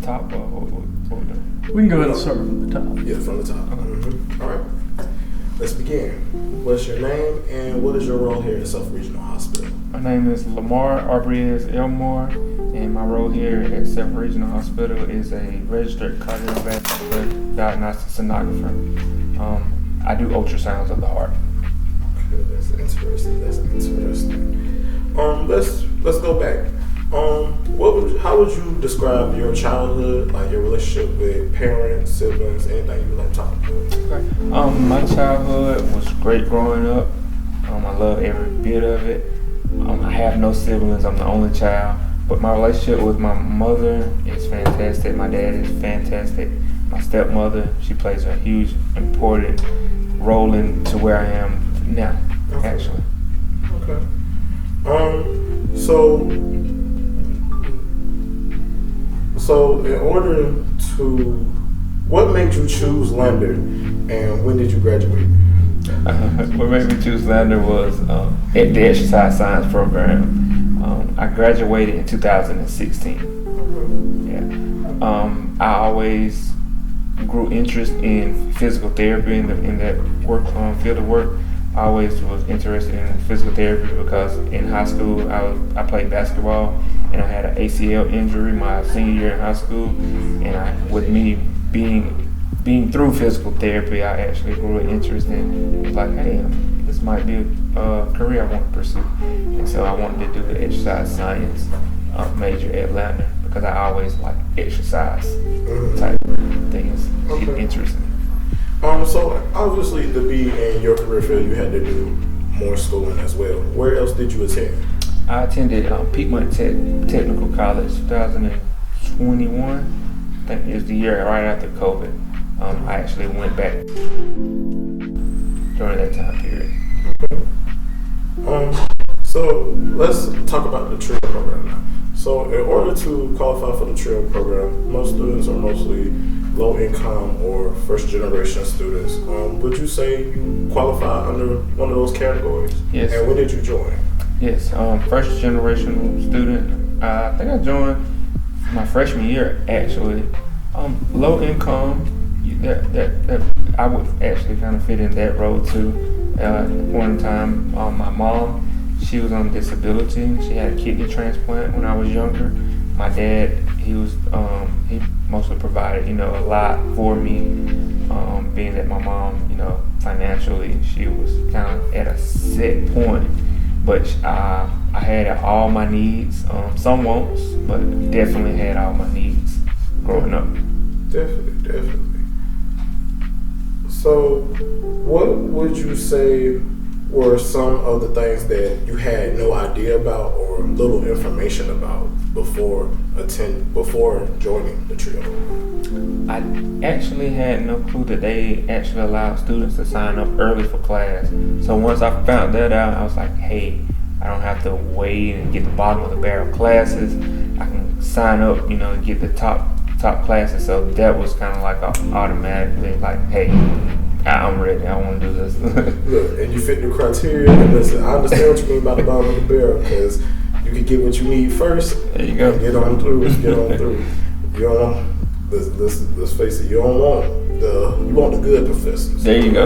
top or what we doing? We can go ahead and start from the top. Yeah, from the top. Okay. All right. Let's begin. What's your name and what is your role here at Suffolk Regional Hospital? My name is Lamar, Aubrey is Elmore, and my role here at Suffolk Regional Hospital is a registered cardiovascular diagnostic sonographer. I do ultrasounds of the heart. Okay, that's interesting. Let's go back. How would you describe your childhood, like your relationship with parents, siblings, anything you would like to talk about? My childhood was great growing up. I love every bit of it. I have no siblings. I'm the only child. But my relationship with my mother is fantastic. My dad is fantastic. My stepmother, she plays a huge, important role into where I am now, actually. Okay. So in order to, what made you choose Lander, and when did you graduate? What made me choose Lander was at the exercise science program. I graduated in 2016. Yeah. I always grew interest in physical therapy in that work field of work. I always was interested in physical therapy because in high school I played basketball and I had an ACL injury my senior year in high school, and with me being through physical therapy, I actually grew an interest in. It was like, hey, this might be a career I want to pursue, and so I wanted to do the exercise science major at Lamar because I always like exercise type things. Okay. Interesting. So obviously to be in your career field, you had to do more schooling as well. Where else did you attend? I attended Piedmont Technical College 2021. I think it was the year right after COVID. I actually went back during that time period. Okay. So let's talk about the TRIO program now. So in order to qualify for the TRIO program, most students are mostly low income or first generation students. Would you say you qualify under one of those categories? Yes. And when did you join? Yes, first generation student. I think I joined my freshman year actually. Low income. That I would actually kind of fit in that role too. One time, my mom, she was on disability. She had a kidney transplant when I was younger. My dad, he mostly provided, a lot for me. Being that my mom, financially, she was kind of at a set point. But I had all my needs. Some wants, but definitely had all my needs growing up. Definitely. So, what would you say were some of the things that you had no idea about or little information about before joining the TRIO? I actually had no clue that they actually allowed students to sign up early for class. So once I found that out, I was like, hey, I don't have to wait and get the bottom of the barrel classes. I can sign up, and get the top classes. So that was kind of like an automatic thing, like, hey, I'm ready. I want to do this. Look, and you fit the criteria. And listen, I understand what you mean by the bottom of the barrel because you can get what you need first. There you go. And get on through. You don't want. Let's face it. You want the good professors. There you go.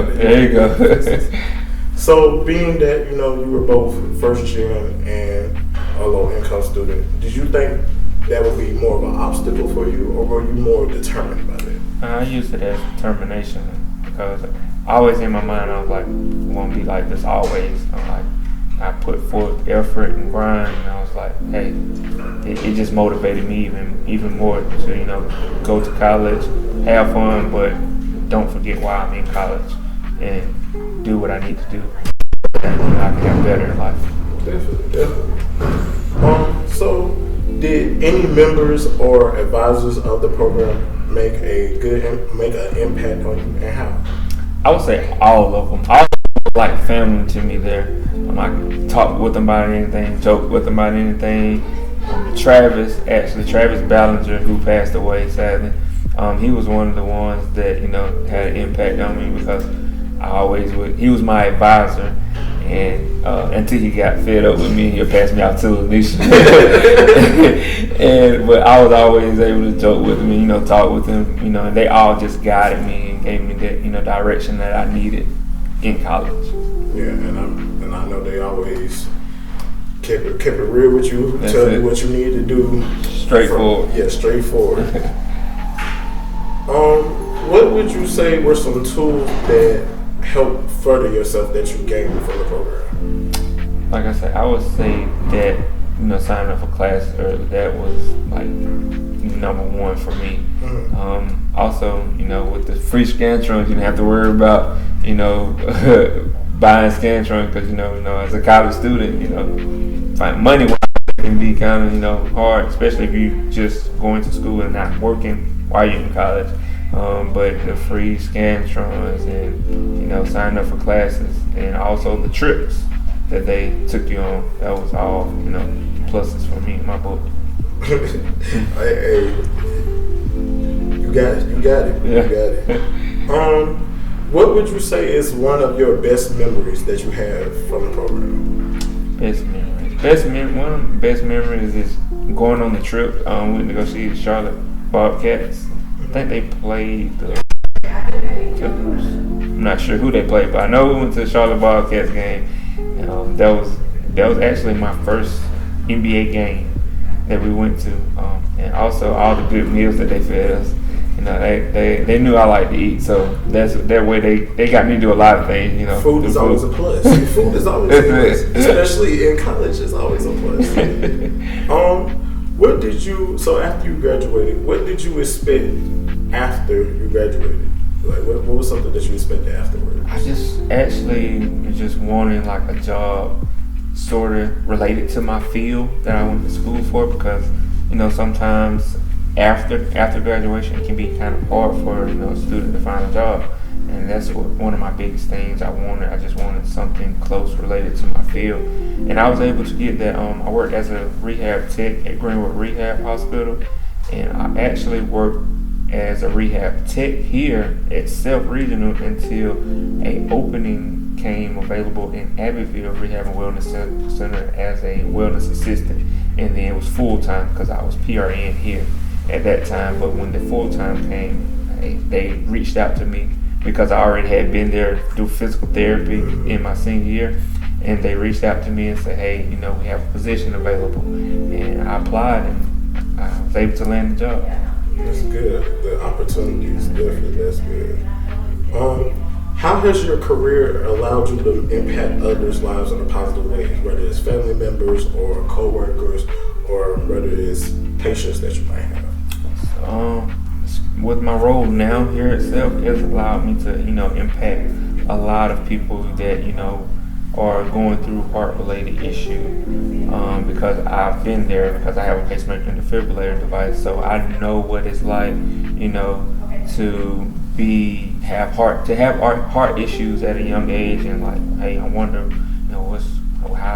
So, being that you were both first gen and a low income student, did you think that would be more of an obstacle for you, or were you more determined by that? I used it as determination because always in my mind I was like, I want to be like this always. I put forth effort and grind, and I was like, hey, it just motivated me even more to go to college, have fun, but don't forget why I'm in college and do what I need to do. And I can have better in life. Definitely. So, did any members or advisors of the program make an impact on you, and how? I would say all of them. All of them were like family to me there. I talk with them about anything, joke with them about anything. Travis Ballinger, who passed away sadly, he was one of the ones that had an impact on me because he was my advisor, and until he got fed up with me, he'll pass me out to Alicia. But but I was always able to joke with them, talk with them, and they all just guided me and gave me that, direction that I needed in college. Yeah, and I know they always kept it real with you, That's tell it. you what you need to do. Straightforward. Straightforward. What would you say were some tools that help further yourself that you gained from the program? Like I said, I would say that, signing up for classes early, that was like number one for me. Mm-hmm. Also, with the free Scantrons, you didn't have to worry about, buying Scantrons because, as a college student, find money can be kind of, hard, especially if you just going to school and not working while you're in college. But the free Scantrons and, signing up for classes and also the trips that they took you on, that was all, pluses for me in my book. Hey, you got it. Yeah. You got it. What would you say is one of your best memories that you have from the program? Best memories. One of the best memories is going on the trip. We went to go see the Charlotte Bobcats. I think they played the Clippers. I'm not sure who they played, but I know we went to the Charlotte Bobcats game. That was actually my first NBA game that we went to, and also all the good meals that they fed us. They knew I liked to eat, so that's that way they got me to do a lot of things. Food is always a plus. Food is always a plus, especially in college. It's always a plus. What did you? So after you graduated, what did you expect after you graduated? Like, what was something that you expected afterwards? I just wanted like a job sort of related to my field that I went to school for, because sometimes after graduation it can be kind of hard for a student to find a job, and that's one of my biggest things I wanted. I just wanted something close related to my field, and I was able to get that. I worked as a rehab tech at Greenwood Rehab Hospital, and I actually worked as a rehab tech here at Self Regional until a opening came available in Abbeville Rehab and Wellness Center as a wellness assistant, and then it was full time because I was PRN here at that time. But when the full time came, they reached out to me because I already had been there to do physical therapy in my senior year, and they reached out to me and said, hey, we have a position available, and I applied and I was able to land the job. That's good. The opportunities, definitely, that's good. How has your career allowed you to impact others' lives in a positive way, whether it's family members or co-workers, or whether it's patients that you might have? With my role now here at Self, it's allowed me to, impact a lot of people that, are going through heart-related issues, because I've been there, because I have a pacemaker and defibrillator device, so I know what it's like, to have heart issues at a young age, and like, hey, I wonder, how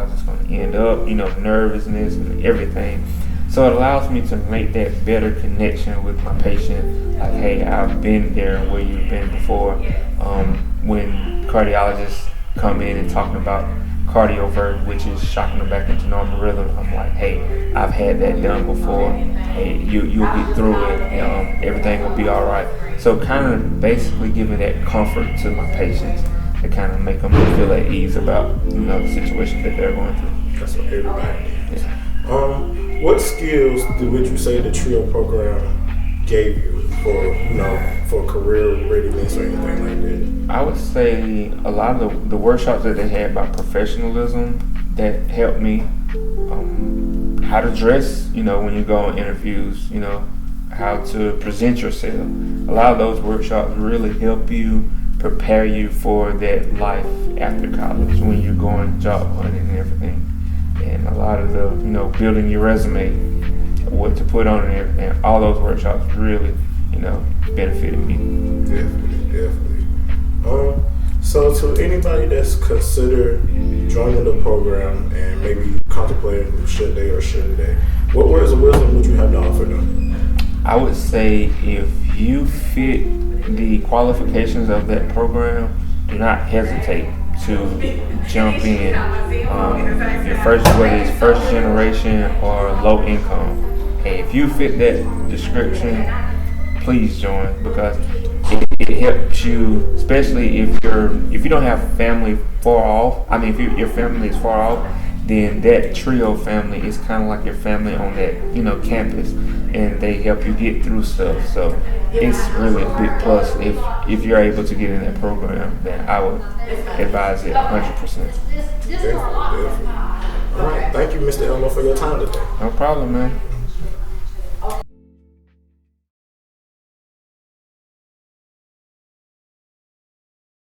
is this going to end up, nervousness and everything. So it allows me to make that better connection with my patient, like, hey, I've been there where you've been before. When cardiologists come in and talking about cardiovert, which is shocking them back into normal rhythm, I'm like, hey, I've had that done before. Hey, you'll get through it. Everything will be all right. So kind of basically giving that comfort to my patients to kind of make them feel at ease about the situation that they're going through. That's what everybody needs. Yeah. What skills would you say the TRIO program gave you for career readiness or anything like that? I would say a lot of the workshops that they had about professionalism that helped me, how to dress, when you go on interviews, how to present yourself. A lot of those workshops really help you, prepare you for that life after college when you're going job hunting and everything. And a lot of the, building your resume, what to put on and everything, all those workshops really, benefited me. Definitely. So to anybody that's considered joining the program and maybe contemplating should they or shouldn't they, what words of wisdom would you have to offer them? I would say if you fit the qualifications of that program, do not hesitate to jump in. Whether it's first generation or low income, Hey, if you fit that description, please join, because it helps you, especially if you don't have family far off. I mean, if your family is far off, then that trio family is kind of like your family on that campus, and they help you get through stuff. So it's really a big plus if you're able to get in that program. Then I would advise it 100%. Definitely. All right, thank you, Mr. Elmore, for your time today. No problem, man.